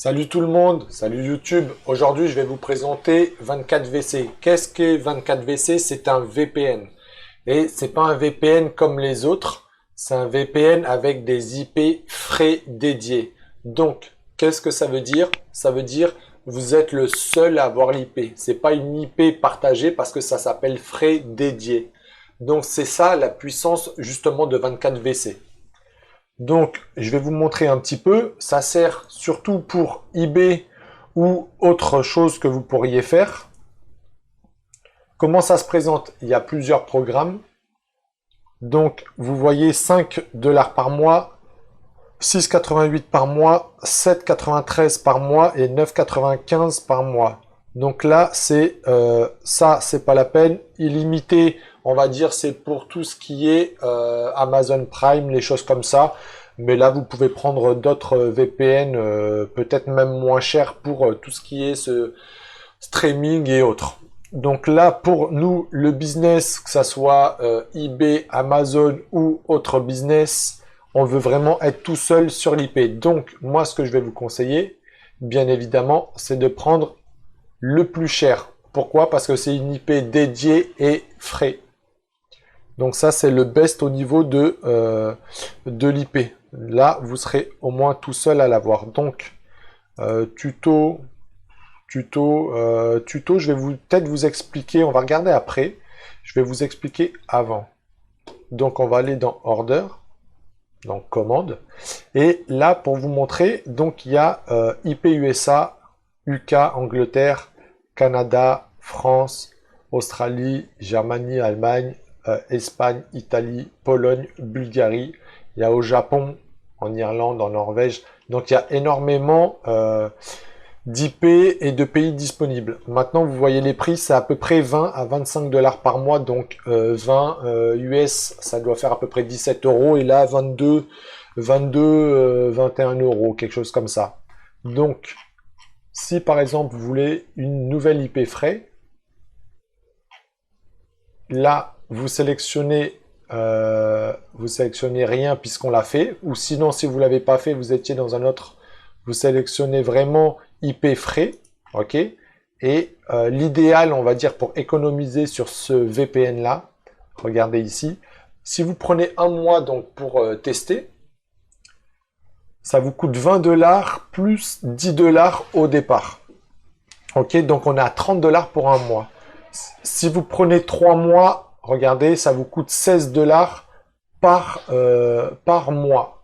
Salut tout le monde, salut YouTube. Aujourd'hui, je vais vous présenter 24VC. Qu'est-ce qu'est 24VC? C'est un VPN. Et c'est pas un VPN comme les autres. C'est un VPN avec des IP frais dédiés. Donc, qu'est-ce que ça veut dire? Ça veut dire vous êtes le seul à avoir l'IP. C'est pas une IP partagée parce que ça s'appelle frais dédiés. Donc, c'est ça la puissance justement de 24VC. Donc, je vais vous montrer un petit peu. Ça sert surtout pour eBay ou autre chose que vous pourriez faire. Comment ça se présente? Il y a plusieurs programmes. Donc, vous voyez 5 $ par mois, 6,88 par mois, 7,93 par mois et 9,95 par mois. Donc là, c'est ça, c'est pas la peine. Illimité, on va dire, c'est pour tout ce qui est Amazon Prime, les choses comme ça. Mais là, vous pouvez prendre d'autres VPN, peut-être même moins chers pour tout ce qui est ce streaming et autres. Donc là, pour nous, le business, que ça soit eBay, Amazon ou autre business, on veut vraiment être tout seul sur l'IP. Donc, moi, ce que je vais vous conseiller, bien évidemment, c'est de prendre le plus cher. Pourquoi? Parce que c'est une IP dédiée et frais. Donc ça, c'est le best au niveau de l'IP. Là, vous serez au moins tout seul à l'avoir. Donc, tuto, je vais peut-être vous expliquer, on va regarder après. Je vais vous expliquer avant. Donc, on va aller dans Order, donc Commande. Et là, pour vous montrer, donc il y a IP USA, UK, Angleterre, Canada, France, Australie, Germanie, Allemagne, Espagne, Italie, Pologne, Bulgarie. Il y a au Japon, en Irlande, en Norvège. Donc il y a énormément d'IP et de pays disponibles. Maintenant, vous voyez les prix, c'est à peu près 20 à 25 $ par mois. Donc 20 US, ça doit faire à peu près 17 €. Et là, 21 €, quelque chose comme ça. Donc, si par exemple, vous voulez une nouvelle IP frais, là, vous sélectionnez rien puisqu'on l'a fait. Ou sinon, si vous ne l'avez pas fait, vous étiez dans un autre, vous sélectionnez vraiment IP frais. OK. Et l'idéal, on va dire, pour économiser sur ce VPN-là, regardez ici. Si vous prenez un mois donc pour tester, ça vous coûte 20 $ plus 10 $ au départ. OK, donc on est à 30 $ pour un mois. Si vous prenez 3 mois, regardez, ça vous coûte 16 $ par mois.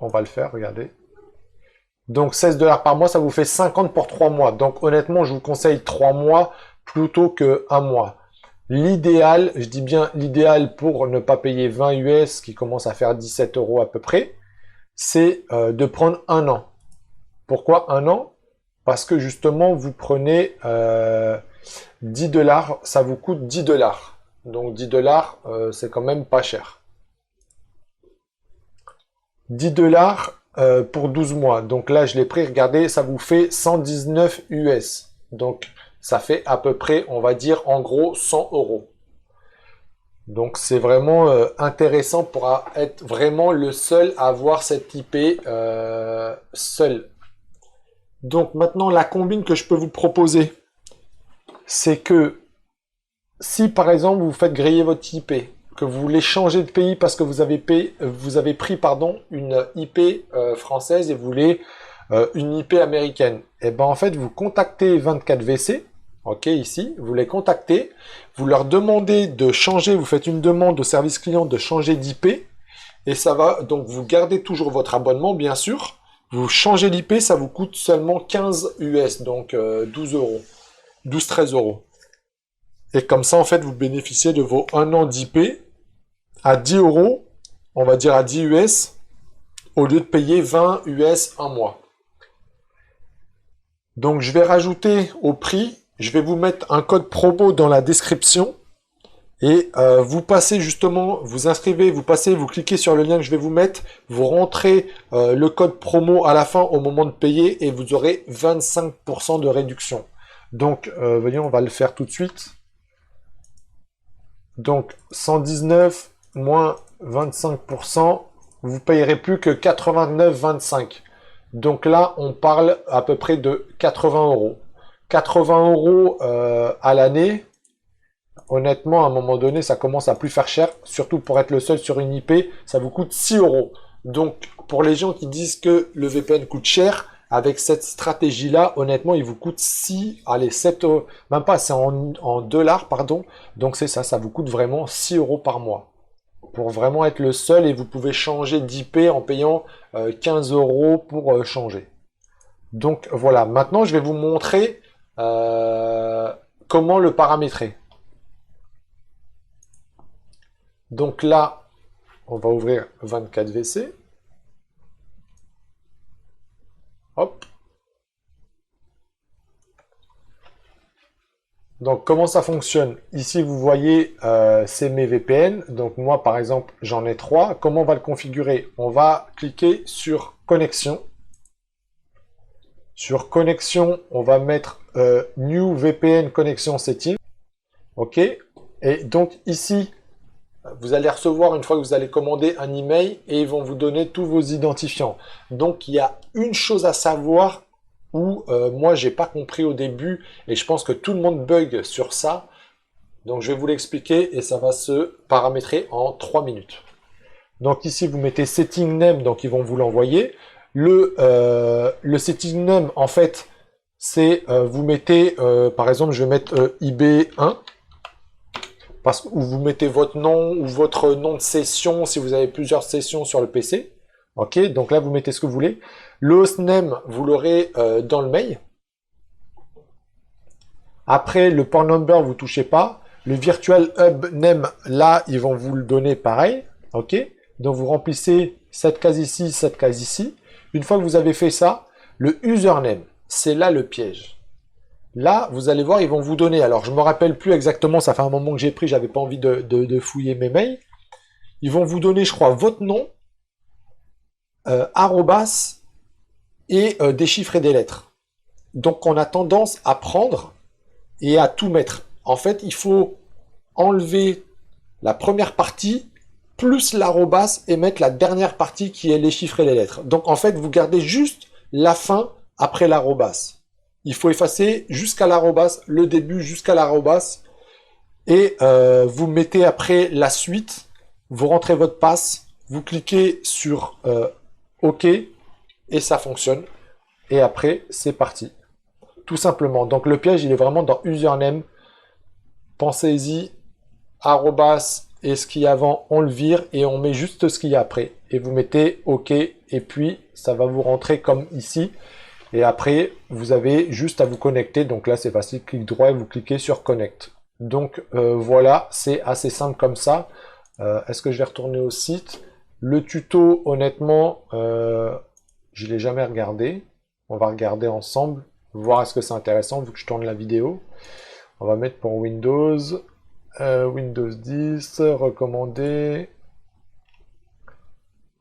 On va le faire, regardez. Donc 16 $ par mois, ça vous fait 50 pour 3 mois. Donc honnêtement, je vous conseille 3 mois plutôt que 1 mois. L'idéal, je dis bien l'idéal pour ne pas payer 20 US, qui commence à faire 17 € à peu près, c'est de prendre un an. Pourquoi un an? Parce que justement, vous prenez 10 $, ça vous coûte 10 $. Donc 10 $, c'est quand même pas cher. 10 $ pour 12 mois. Donc là, je l'ai pris, regardez, ça vous fait 119 US. Donc ça fait à peu près, on va dire, en gros, 100 €. Donc c'est vraiment intéressant pour être vraiment le seul à avoir cette IP seul. Donc maintenant, la combine que je peux vous proposer, c'est que si par exemple vous faites griller votre IP, que vous voulez changer de pays parce que vous avez pris une IP française et vous voulez une IP américaine, et ben en fait vous contactez 24VC, ok, ici, vous les contactez, vous leur demandez de changer, vous faites une demande au service client de changer d'IP, et ça va, donc vous gardez toujours votre abonnement bien sûr, vous changez l'IP, ça vous coûte seulement 15 US, donc 12 €, 12-13 €. Et comme ça, en fait, vous bénéficiez de vos 1 an d'IP à 10 €, on va dire à 10 US, au lieu de payer 20 US un mois. Donc, je vais rajouter au prix, je vais vous mettre un code promo dans la description. Et vous passez justement, vous inscrivez, vous passez, vous cliquez sur le lien que je vais vous mettre, vous rentrez le code promo à la fin au moment de payer et vous aurez 25% de réduction. Donc, voyons, on va le faire tout de suite. Donc 119 moins 25%, vous ne payerez plus que 89,25. Donc là, on parle à peu près de 80 euros. 80 euros à l'année, honnêtement, à un moment donné, ça commence à plus faire cher. Surtout pour être le seul sur une IP, ça vous coûte 6 euros. Donc, pour les gens qui disent que le VPN coûte cher, avec cette stratégie-là, honnêtement, il vous coûte 6, allez, 7 euros, même pas, c'est en dollars, pardon. Donc, c'est ça, ça vous coûte vraiment 6 euros par mois. Pour vraiment être le seul, et vous pouvez changer d'IP en payant 15 euros pour changer. Donc, voilà. Maintenant, je vais vous montrer comment le paramétrer. Donc là, on va ouvrir 24VC. Hop. Donc, comment ça fonctionne? Ici, vous voyez, c'est mes VPN. Donc, moi, par exemple, j'en ai 3. Comment on va le configurer? On va cliquer sur Connexion. Sur Connexion, on va mettre New VPN Connection Setting. OK. Et donc, ici, vous allez recevoir, une fois que vous allez commander, un email et ils vont vous donner tous vos identifiants. Donc, il y a une chose à savoir où moi, j'ai pas compris au début et je pense que tout le monde bug sur ça. Donc, je vais vous l'expliquer et ça va se paramétrer en 3 minutes. Donc, ici, vous mettez Setting Name, donc ils vont vous l'envoyer. Le Setting Name, en fait, c'est vous mettez, par exemple, je vais mettre IB1. Parce que vous mettez votre nom ou votre nom de session si vous avez plusieurs sessions sur le PC. Ok, donc là vous mettez ce que vous voulez. Le hostname, vous l'aurez dans le mail. Après, le port number, vous touchez pas. Le virtual hub name, là, ils vont vous le donner pareil. Ok, donc vous remplissez cette case ici, cette case ici. Une fois que vous avez fait ça, le username, c'est là le piège. Là, vous allez voir, ils vont vous donner, alors je ne me rappelle plus exactement, ça fait un moment que j'ai pris, j'avais pas envie de fouiller mes mails. Ils vont vous donner, je crois, votre nom, arrobas, et des chiffres et des lettres. Donc on a tendance à prendre et à tout mettre. En fait, il faut enlever la première partie, plus l'arrobas, et mettre la dernière partie qui est les chiffres et les lettres. Donc en fait, vous gardez juste la fin après l'arrobas. Il faut effacer jusqu'à l'arrobas, le début jusqu'à l'arrobas, et vous mettez après la suite, vous rentrez votre passe, vous cliquez sur OK, et ça fonctionne. Et après, c'est parti. Tout simplement. Donc le piège, il est vraiment dans username. Pensez-y, arrobas, et ce qu'il y a avant, on le vire, et on met juste ce qu'il y a après. Et vous mettez OK, et puis ça va vous rentrer comme ici. Et après, vous avez juste à vous connecter. Donc là, c'est facile, clic droit et vous cliquez sur Connect. Donc voilà, c'est assez simple comme ça. Est-ce que je vais retourner au site? Le tuto, honnêtement, je ne l'ai jamais regardé. On va regarder ensemble, voir est-ce que c'est intéressant vu que je tourne la vidéo. On va mettre pour Windows, Windows 10, recommander.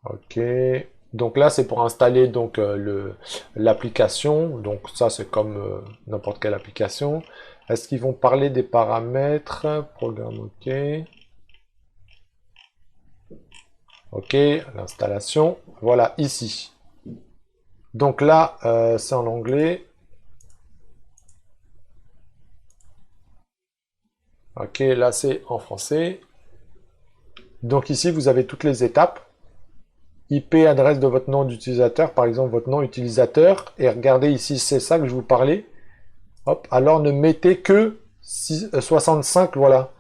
Ok. Donc là, c'est pour installer donc l'application. Donc ça, c'est comme n'importe quelle application. Est-ce qu'ils vont parler des paramètres? Programme OK. OK, l'installation. Voilà, ici. Donc là, c'est en anglais. OK, là, c'est en français. Donc ici, vous avez toutes les étapes. IP, adresse de votre nom d'utilisateur, par exemple votre nom utilisateur, et regardez ici, c'est ça que je vous parlais. Hop, alors ne mettez que 65, voilà,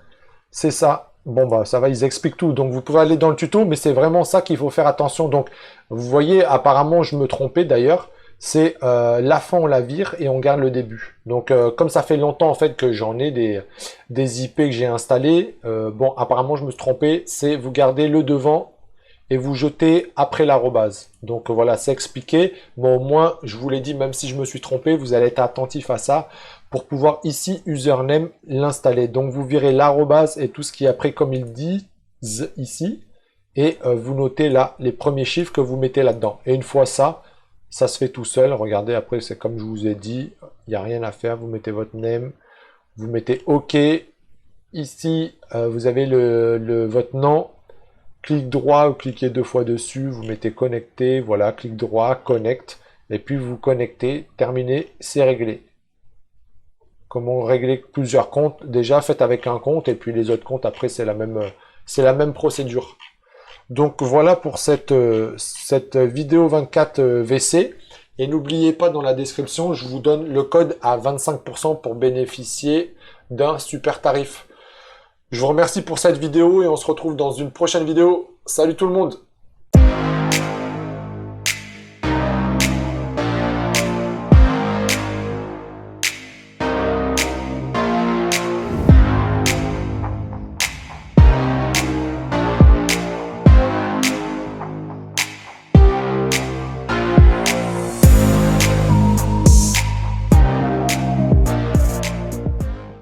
c'est ça. Bon bah ça va, ils expliquent tout, donc vous pouvez aller dans le tuto, mais c'est vraiment ça qu'il faut faire attention. Donc vous voyez, apparemment je me trompais d'ailleurs, c'est la fin on la vire et on garde le début. Donc comme ça fait longtemps en fait que j'en ai des IP que j'ai installés, bon apparemment je me suis trompé, c'est vous gardez le devant et vous jetez après l'arrobase. Donc voilà, c'est expliqué. Bon, au moins, je vous l'ai dit, même si je me suis trompé, vous allez être attentif à ça pour pouvoir ici, username, l'installer. Donc vous virez l'arrobase et tout ce qui est après, comme il dit ici. Et vous notez là les premiers chiffres que vous mettez là-dedans. Et une fois ça, ça se fait tout seul. Regardez, après, c'est comme je vous ai dit, il n'y a rien à faire. Vous mettez votre name, vous mettez OK. Ici, vous avez votre nom. Clic droit ou cliquez deux fois dessus, vous mettez connecter, voilà, clic droit, connect, et puis vous connectez, terminé, c'est réglé. Comment régler plusieurs comptes? Déjà, faites avec un compte, et puis les autres comptes, après, c'est la même procédure. Donc voilà pour cette vidéo 24 VC. Et n'oubliez pas, dans la description, je vous donne le code à 25% pour bénéficier d'un super tarif. Je vous remercie pour cette vidéo et on se retrouve dans une prochaine vidéo. Salut tout le monde!